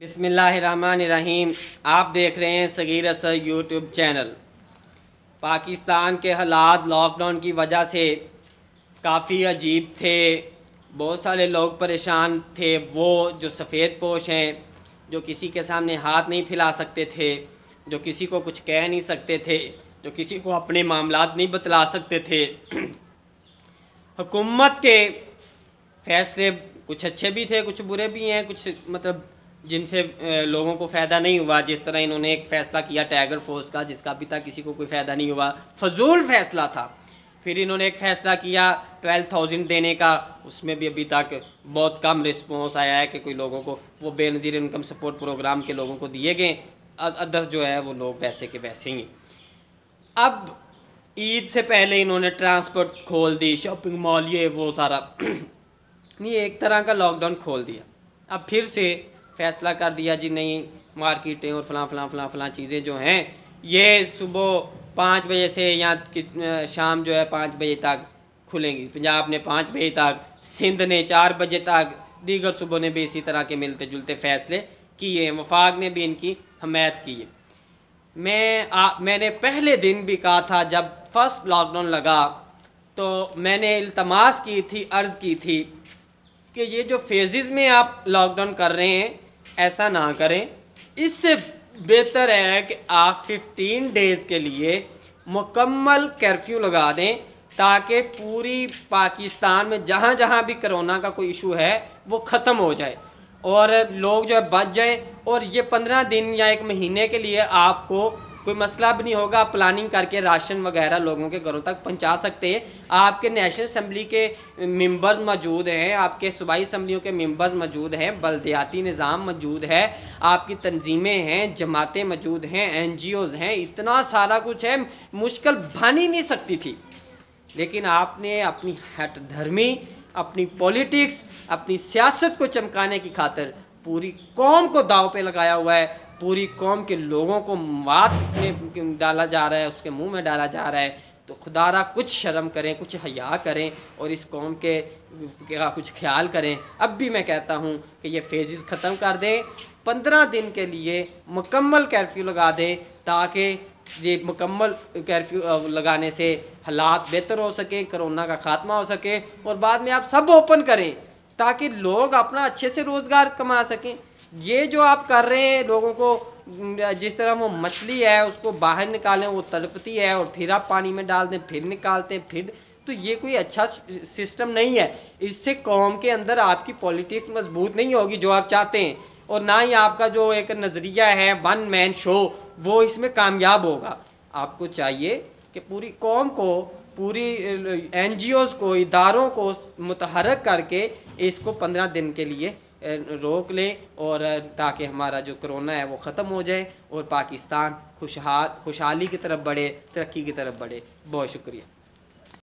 बिस्मिल्लाहिर्रहमानिर्रहीम। आप देख रहे हैं सगीर असर यूट्यूब चैनल। पाकिस्तान के हालात लॉकडाउन की वजह से काफ़ी अजीब थे। बहुत सारे लोग परेशान थे। वो जो सफ़ेद पोश हैं, जो किसी के सामने हाथ नहीं फैला सकते थे, जो किसी को कुछ कह नहीं सकते थे, जो किसी को अपने मामलात नहीं बतला सकते थे। हुकूमत के फ़ैसले कुछ अच्छे भी थे, कुछ बुरे भी हैं, कुछ मतलब जिनसे लोगों को फ़ायदा नहीं हुआ। जिस तरह इन्होंने एक फ़ैसला किया टाइगर फोर्स का, जिसका अभी तक किसी को कोई फ़ायदा नहीं हुआ, फजूल फ़ैसला था। फिर इन्होंने एक फ़ैसला किया 12,000 देने का, उसमें भी अभी तक बहुत कम रिस्पॉन्स आया है कि कोई लोगों को वो बेनज़ीर इनकम सपोर्ट प्रोग्राम के लोगों को दिए गए। अदर्स जो है वो लोग वैसे के वैसे ही। अब ईद से पहले इन्होंने ट्रांसपोर्ट खोल दी, शॉपिंग मॉल, ये वो सारा नहीं, एक तरह का लॉकडाउन खोल दिया। अब फिर से फ़ैसला कर दिया जी नहीं, मार्केटें और फ़लाँ चीज़ें जो हैं ये सुबह 5 बजे से या शाम जो है 5 बजे तक खुलेंगी। पंजाब ने 5 बजे तक, सिंध ने 4 बजे तक, दीगर सूबों ने भी इसी तरह के मिलते जुलते फ़ैसले किए। वफाक ने भी इनकी हमायत की है। मैंने पहले दिन भी कहा था, जब फर्स्ट लॉकडाउन लगा तो मैंने इल्तमास की थी, अर्ज़ की थी कि ये जो फेजेस में आप लॉकडाउन कर रहे हैं ऐसा ना करें। इससे बेहतर है कि आप 15 डेज़ के लिए मुकम्मल कर्फ्यू लगा दें, ताकि पूरी पाकिस्तान में जहाँ जहाँ भी कोरोना का कोई इशू है वो ख़त्म हो जाए और लोग जो है बच जाएं। और ये 15 दिन या 1 महीने के लिए आपको कोई मसला भी नहीं होगा। आप प्लानिंग करके राशन वगैरह लोगों के घरों तक पहुंचा सकते हैं। आपके नेशनल असम्बली के मेंबर्स मौजूद हैं, आपके सूबाई असम्बलियों के मेंबर्स मौजूद हैं, बल्दियाती निज़ाम मौजूद है, आपकी तंजीमें हैं, जमातें मौजूद हैं, NGOs हैं, इतना सारा कुछ है, मुश्किल बन ही नहीं सकती थी। लेकिन आपने अपनी हट धर्मी, अपनी पॉलिटिक्स, अपनी सियासत को चमकाने की खातिर पूरी कौम को दाव पे लगाया हुआ है। पूरी कौम के लोगों को मात में डाला जा रहा है, उसके मुंह में डाला जा रहा है। तो खुदारा कुछ शर्म करें, कुछ हया करें और इस कौम के कुछ ख्याल करें। अब भी मैं कहता हूँ कि ये फेजेस ख़त्म कर दें, 15 दिन के लिए मुकम्मल कर्फ्यू लगा दें, ताकि ये मुकम्मल कर्फ्यू लगाने से हालात बेहतर हो सके, कोरोना का ख़ात्मा हो सके और बाद में आप सब ओपन करें ताकि लोग अपना अच्छे से रोज़गार कमा सकें। ये जो आप कर रहे हैं लोगों को, जिस तरह वो मछली है उसको बाहर निकालें, वो तड़पती है और फिर आप पानी में डाल दें, फिर निकालते हैं, फिर तो ये कोई अच्छा सिस्टम नहीं है। इससे कौम के अंदर आपकी पॉलिटिक्स मजबूत नहीं होगी जो आप चाहते हैं, और ना ही आपका जो एक नज़रिया है 1 मैन शो वो इसमें कामयाब होगा। आपको चाहिए कि पूरी कौम को, पूरी NGOs को, इदारों को मुतहरक करके इसको 15 दिन के लिए रोक लें, और ताकि हमारा जो कोरोना है वो ख़त्म हो जाए और पाकिस्तान खुशहाली की तरफ बढ़े, तरक्की की तरफ बढ़े। बहुत शुक्रिया।